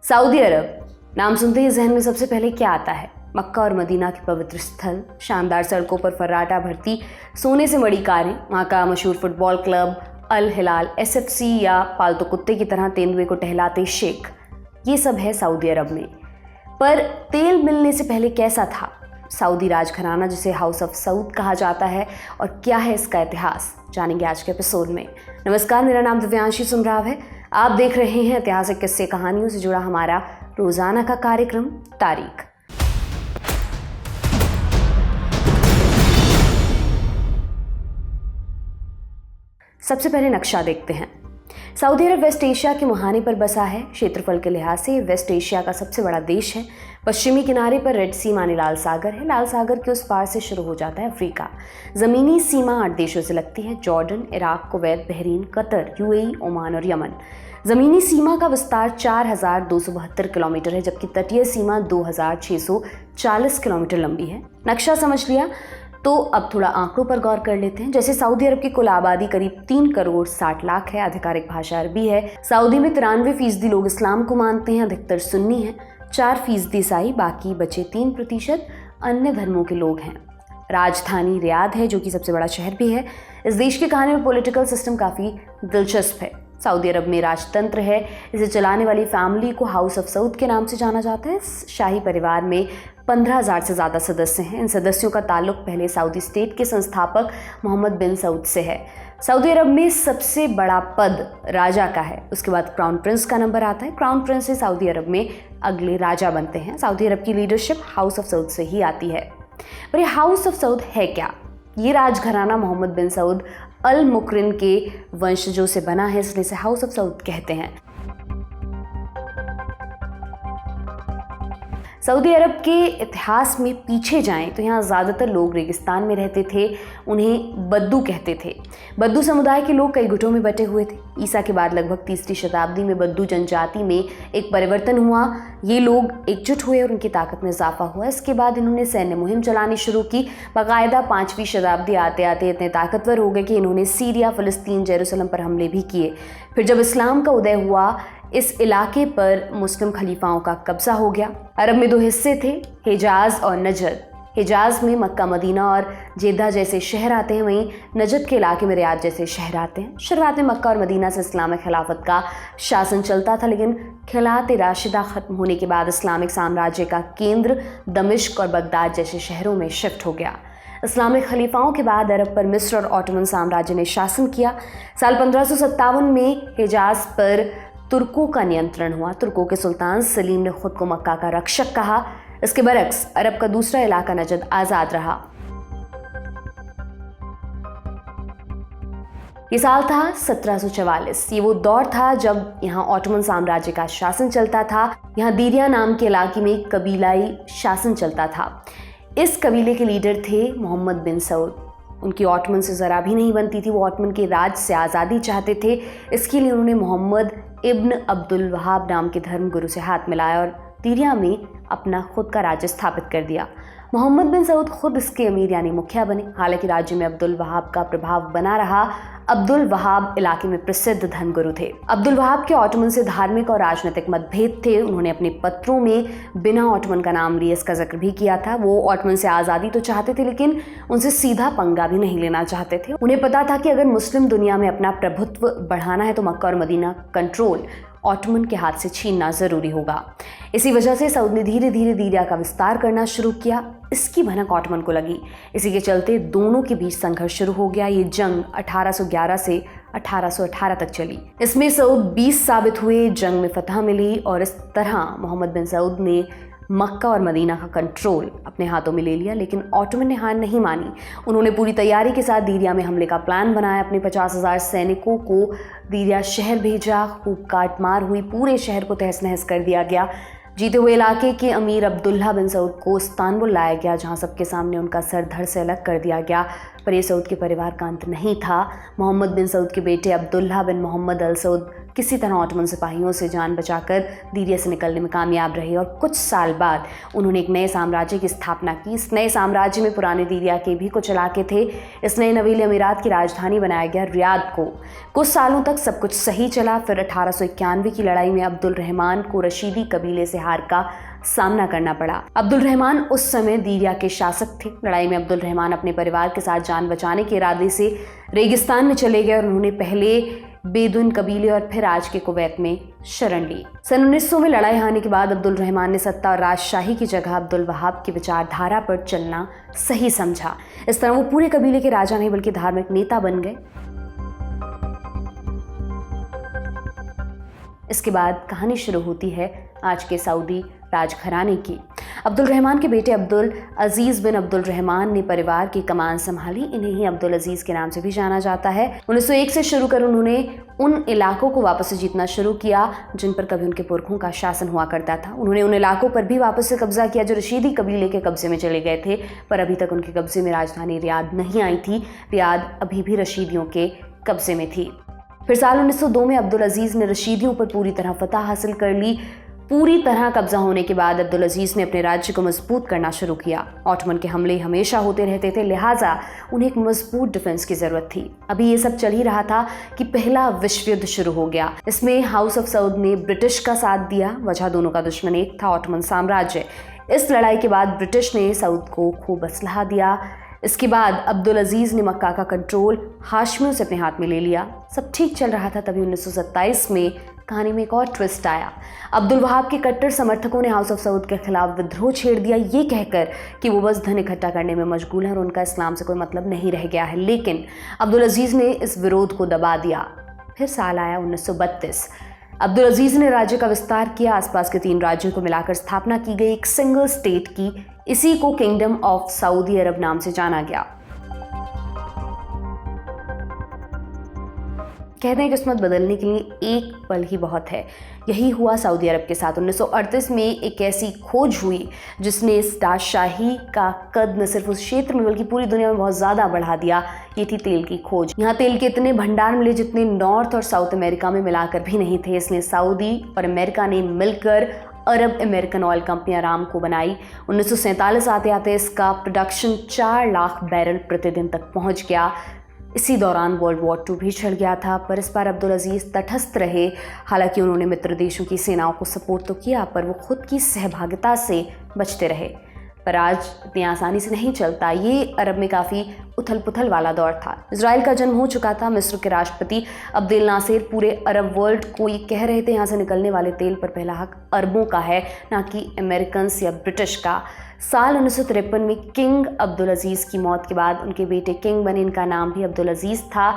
Saudi अरब नाम सुनते ही जहन में सबसे पहले क्या आता है? मक्का और मदीना के पवित्र स्थल, शानदार सड़कों पर फर्राटा भरती सोने से मड़ी कारें, वहाँ का मशहूर फुटबॉल क्लब अल हिलाल SFC या पालतू कुत्ते की तरह तेंदुए को टहलाते शेख, ये सब है सऊदी अरब में। पर तेल मिलने से पहले कैसा था सऊदी राजघराना जिसे हाउस ऑफ सऊद कहा जाता है, और क्या है इसका इतिहास, जानेंगे आज के एपिसोड में। नमस्कार, मेरा नाम दिव्यांशी सुमराव है। आप देख रहे हैं ऐतिहासिक किस्से कहानियों से जुड़ा हमारा रोजाना का कार्यक्रम तारीख। सबसे पहले नक्शा देखते हैं। सऊदी अरब वेस्ट एशिया के मुहाने पर बसा है। क्षेत्रफल के लिहाज से वेस्ट एशिया का सबसे बड़ा देश है। पश्चिमी किनारे पर रेड सी माने लाल सागर है। लाल सागर के उस पार से शुरू हो जाता है अफ्रीका। ज़मीनी सीमा 8 देशों से लगती है: Jordan, Iraq, Kuwait, Bahrain, Qatar, UAE, Oman और यमन। ज़मीनी सीमा का विस्तार 4272 किलोमीटर है, जबकि तटीय सीमा 2640 किलोमीटर लंबी है। नक्शा समझ लिया, तो अब थोड़ा आंकड़ों पर गौर कर लेते हैं। जैसे सऊदी अरब की कुल आबादी करीब 3 करोड़ 60 लाख है। आधिकारिक भाषा अरबी है। सऊदी में 93% लोग इस्लाम को मानते हैं, अधिकतर सुन्नी हैं। 4% ईसाई, बाकी बचे 3% अन्य धर्मों के लोग हैं। राजधानी रियाद है, जो कि सबसे बड़ा शहर भी है। इस देश की कहानी में पॉलिटिकल सिस्टम काफ़ी दिलचस्प है। सऊदी अरब में राजतंत्र है। इसे चलाने वाली फैमिली को हाउस ऑफ सऊद के नाम से जाना जाता है। शाही परिवार में 15,000 से ज़्यादा सदस्य हैं। इन सदस्यों का ताल्लुक पहले सऊदी स्टेट के संस्थापक मोहम्मद बिन सऊद से है। सऊदी अरब में सबसे बड़ा पद राजा का है, उसके बाद क्राउन प्रिंस का नंबर आता है। क्राउन प्रिंस से सऊदी अरब में अगले राजा बनते हैं। सऊदी अरब की लीडरशिप हाउस ऑफ सऊद से ही आती है। पर ये हाउस ऑफ सऊद है क्या? ये राजघराना मोहम्मद बिन सऊद अल मुकरिन के वंशजों से बना है, इसलिए इसे हाउस ऑफ सऊद कहते हैं। सऊदी अरब के इतिहास में पीछे जाएं तो यहाँ ज़्यादातर लोग रेगिस्तान में रहते थे। उन्हें बद्दू कहते थे। बद्दू समुदाय के लोग कई गुटों में बटे हुए थे। ईसा के बाद लगभग 3री शताब्दी में बद्दू जनजाति में एक परिवर्तन हुआ। ये लोग एकजुट हुए और उनकी ताकत में इजाफा हुआ। इसके बाद इन्होंने सैन्य मुहिम चलानी शुरू की। बाकायदा 5वीं शताब्दी आते आते इतने ताकतवर हो गए कि इन्होंने सीरिया, फ़लस्तीन, जेरूसलम पर हमले भी किए। फिर जब इस्लाम का उदय हुआ, इस इलाके पर मुस्लिम खलीफाओं का कब्जा हो गया। अरब में 2 हिस्से थे, हिजाज और नजद। हिजाज में मक्का, मदीना और जेद्दा जैसे शहर आते हैं, वहीं नजद के इलाके में रियाद जैसे शहर आते हैं। शुरुआत में मक्का और मदीना से इस्लामिक खिलाफत का शासन चलता था, लेकिन खिलाफत राशिदा खत्म होने के बाद इस्लामिक साम्राज्य का केंद्र दमिश्क और बगदाद जैसे शहरों में शिफ्ट हो गया। इस्लामिक खलीफाओं के बाद अरब पर मिस्र और ऑटोमन साम्राज्य ने शासन किया। साल 1557 में हिजाज पर तुर्कों का नियंत्रण हुआ। तुर्कों के सुल्तान सलीम ने खुद को मक्का का रक्षक कहा। इसके बरक्स अरब का दूसरा इलाका नजद आज़ाद रहा। ये साल था 1744। ये वो दौर था जब यहाँ ऑटोमन साम्राज्य का शासन चलता था। यहाँ दीरिया नाम के इलाके में एक कबीलाई शासन चलता था। इस कबीले के लीडर थे मोहम्मद बिन सऊद। उनकी ऑटोमन से ज़रा भी नहीं बनती थी। वो ऑटोमन के राज से आज़ादी चाहते थे। इसके लिए उन्होंने मोहम्मद इब्न अब्दुल वहाब नाम के धर्मगुरु से हाथ मिलाया और दीरिया में अपना खुद का राज्य स्थापित कर दिया। मोहम्मद बिन सऊद खुद इसके अमीर यानी मुखिया बने। हालांकि राज्य में अब्दुल वहाब का प्रभाव बना रहा। अब्दुल वहाब इलाके में प्रसिद्ध धर्मगुरु थे। अब्दुल वहाब के ऑटोमन से धार्मिक और राजनीतिक मतभेद थे। उन्होंने अपने पत्रों में बिना ऑटोमन का नाम लिए इसका जिक्र भी किया था। वो ऑटोमन से आज़ादी तो चाहते थे, लेकिन उनसे सीधा पंगा भी नहीं लेना चाहते थे। उन्हें पता था कि अगर मुस्लिम दुनिया में अपना प्रभुत्व बढ़ाना है तो मक्का और मदीना कंट्रोल ऑटोमन के हाथ से छीनना ज़रूरी होगा। इसी वजह से सऊद ने धीरे धीरे दीरिया का विस्तार करना शुरू किया। इसकी भनक ऑटोमन को लगी। इसी के चलते दोनों के बीच संघर्ष शुरू हो गया। ये जंग 1811 से 1818 तक चली। इसमें सऊद 20 साबित हुए, जंग में फतह मिली और इस तरह मोहम्मद बिन सऊद ने मक्का और मदीना का कंट्रोल अपने हाथों में ले लिया। लेकिन ऑटोमन ने हार नहीं मानी। उन्होंने पूरी तैयारी के साथ दीरिया में हमले का प्लान बनाया। अपने 50,000 सैनिकों को दीरिया शहर भेजा। खूब काट मार हुई, पूरे शहर को तहस नहस कर दिया गया। जीते हुए इलाके के अमीर अब्दुल्ला बिन सऊद को इस्तांबुल लाया गया, जहां सबके सामने उनका सर धड़ से अलग कर दिया गया। पर यह सऊद के परिवार का अंत नहीं था। मोहम्मद बिन सऊद के बेटे अब्दुल्ला बिन मोहम्मद अल सऊद किसी तरह ऑटोमन सिपाहियों से जान बचाकर दीरिया से निकलने में कामयाब रहे और कुछ साल बाद उन्होंने एक नए साम्राज्य की स्थापना की। इस नए साम्राज्य में पुराने दीरिया के भी कुछ इलाके थे। इस नए नवीले अमीरात की राजधानी बनाया गया रियाद को। कुछ सालों तक सब कुछ सही चला। फिर 1891 की लड़ाई में अब्दुल रहमान को रशीदी कबीले से हार का सामना करना पड़ा। अब्दुल रहमान उस समय दीरिया के शासक थे। लड़ाई में अब्दुल रहमान अपने परिवार के साथ जान बचाने के इरादे से रेगिस्तान में चले गए और उन्होंने पहले बेदुन कबीले और फिर आज के कुवैत में शरण ली। सन 1900 में लड़ाई हारने के बाद अब्दुल रहमान ने सत्ता और राजशाही की जगह अब्दुल वहाब की विचारधारा पर चलना सही समझा। इस तरह वो पूरे कबीले के राजा नहीं बल्कि धार्मिक नेता बन गए। इसके बाद कहानी शुरू होती है आज के सऊदी राजघराने की। अब्दुल रहमान के बेटे अब्दुल अजीज़ बिन अब्दुल रहमान ने परिवार की कमान संभाली। इन्हें ही अब्दुल अजीज़ के नाम से भी जाना जाता है। 1901 से शुरू कर उन्होंने उन इलाकों को वापस से जीतना शुरू किया जिन पर कभी उनके पुरखों का शासन हुआ करता था। उन्होंने उन इलाकों पर भी वापस से कब्जा किया जो रशीदी कबीले के कब्जे में चले गए थे, पर अभी तक उनके कब्जे में राजधानी रियाद नहीं आई थी। रियाद अभी भी रशीदियों के कब्जे में थी। फिर साल 1902 में अब्दुल अजीज़ ने रशीदियों पर पूरी तरह फतह हासिल कर ली। पूरी तरह कब्जा होने के बाद अब्दुल अजीज़ ने अपने राज्य को मजबूत करना शुरू किया। ऑटोमन के हमले हमेशा होते रहते थे, लिहाजा उन्हें एक मजबूत डिफेंस की ज़रूरत थी। अभी ये सब चल ही रहा था कि पहला विश्व युद्ध शुरू हो गया। इसमें हाउस ऑफ सऊद ने ब्रिटिश का साथ दिया। वजह दोनों का दुश्मन एक था, ऑटोमन साम्राज्य। इस लड़ाई के बाद ब्रिटिश ने सऊद को खूब असलहा दिया। इसके बाद अब्दुल अजीज़ ने मक्का का कंट्रोल हाशमियों से अपने हाथ में ले लिया। सब ठीक चल रहा था, तभी 1927 में कहानी में एक और ट्विस्ट आया। अब्दुल वहाब के कट्टर समर्थकों ने हाउस ऑफ सऊद के खिलाफ विद्रोह छेड़ दिया, ये कहकर कि वो बस धन इकट्ठा करने में मशगूल है और उनका इस्लाम से कोई मतलब नहीं रह गया है। लेकिन अब्दुल अजीज़ ने इस विरोध को दबा दिया। फिर साल आया 1932। अब्दुल अजीज़ ने राज्य का विस्तार किया। आसपास के 3 राज्यों को मिलाकर स्थापना की गई एक सिंगल स्टेट की। इसी को किंगडम ऑफ सऊदी अरब नाम से जाना गया। कहते हैं किस्मत बदलने के लिए एक पल ही बहुत है। यही हुआ सऊदी अरब के साथ। 1938 में एक ऐसी खोज हुई जिसने इस बादशाही का कद न सिर्फ उस क्षेत्र में बल्कि पूरी दुनिया में बहुत ज़्यादा बढ़ा दिया। ये थी तेल की खोज। यहाँ तेल के इतने भंडार मिले जितने नॉर्थ और साउथ अमेरिका में मिलाकर भी नहीं थे। इसलिए सऊदी और अमेरिका ने मिलकर अरब अमेरिकन ऑयल कंपनी अरामको बनाई। 1947 आते आते इसका प्रोडक्शन 4 लाख बैरल प्रतिदिन तक पहुँच गया। इसी दौरान वर्ल्ड वॉर 2 भी छिड़ गया था, पर इस बार अब्दुल अजीज़ तटस्थ रहे। हालांकि उन्होंने मित्र देशों की सेनाओं को सपोर्ट तो किया, पर वो खुद की सहभागिता से बचते रहे। पर आज इतनी आसानी से नहीं चलता। ये अरब में काफ़ी उथल पुथल वाला दौर था। इजराइल का जन्म हो चुका था। मिस्र के राष्ट्रपति अब्देल नासिर पूरे अरब वर्ल्ड को ये कह रहे थे यहाँ से निकलने वाले तेल पर पहला हक अरबों का है, ना कि अमेरिकन्स या ब्रिटिश का। साल 1953 में किंग अब्दुल अजीज़ की मौत के बाद उनके बेटे किंग बने। इनका नाम भी अब्दुल अजीज़ था।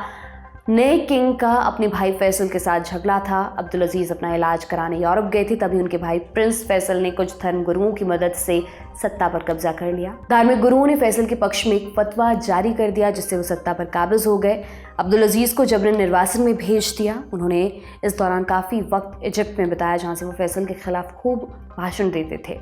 नए किंग का अपने भाई फैसल के साथ झगड़ा था। अब्दुल अजीज़ अपना इलाज कराने यूरोप गए थे, तभी उनके भाई प्रिंस फैसल ने कुछ धर्म गुरुओं की मदद से सत्ता पर कब्जा कर लिया। धार्मिक गुरुओं ने फैसल के पक्ष में एक फतवा जारी कर दिया जिससे वो सत्ता पर काबिज हो गए। अब्दुल अजीज़ को जबरन निर्वासन में भेज दिया। उन्होंने इस दौरान काफ़ी वक्त इजिप्ट में बिताया जहाँ से वो फैसल के खिलाफ खूब भाषण देते थे।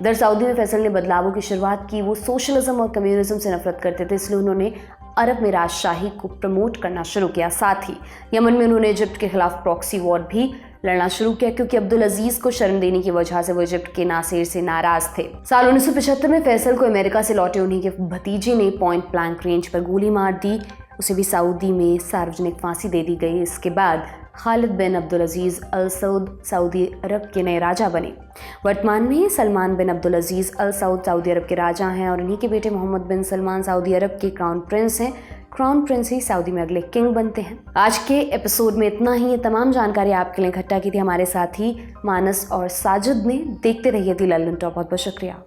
इधर सऊदी में फैसल ने बदलावों की शुरुआत की। वो सोशलिज्म और कम्युनिज्म से नफरत करते थे, इसलिए उन्होंने अरब में राजशाही को प्रमोट करना शुरू किया। साथ ही यमन में उन्होंने इजिप्ट के खिलाफ प्रॉक्सी वॉर भी लड़ना शुरू किया, क्योंकि अब्दुल अजीज़ को शरण देने की वजह से वो इजिप्ट के नासिर से नाराज थे। साल 1975 में फैसल को अमेरिका से लौटे उन्हीं के भतीजे ने पॉइंट ब्लैंक रेंज पर गोली मार दी। उसे भी सऊदी में सार्वजनिक फांसी दे दी गई। इसके बाद खालिद बिन अब्दुल अजीज़ अल सऊद सऊदी अरब के नए राजा बने। वर्तमान में सलमान बिन अब्दुल अजीज़ अल सऊद सऊदी अरब के राजा हैं और इन्हीं के बेटे मोहम्मद बिन सलमान सऊदी अरब के क्राउन प्रिंस हैं। क्राउन प्रिंस ही सऊदी में अगले किंग बनते हैं। आज के एपिसोड में इतना ही। ये तमाम जानकारी आपके लिए इकट्ठा की थी हमारे साथी मानस और साजिद ने। देखते रहिए दी लल्लन टॉप। बहुत बहुत शुक्रिया।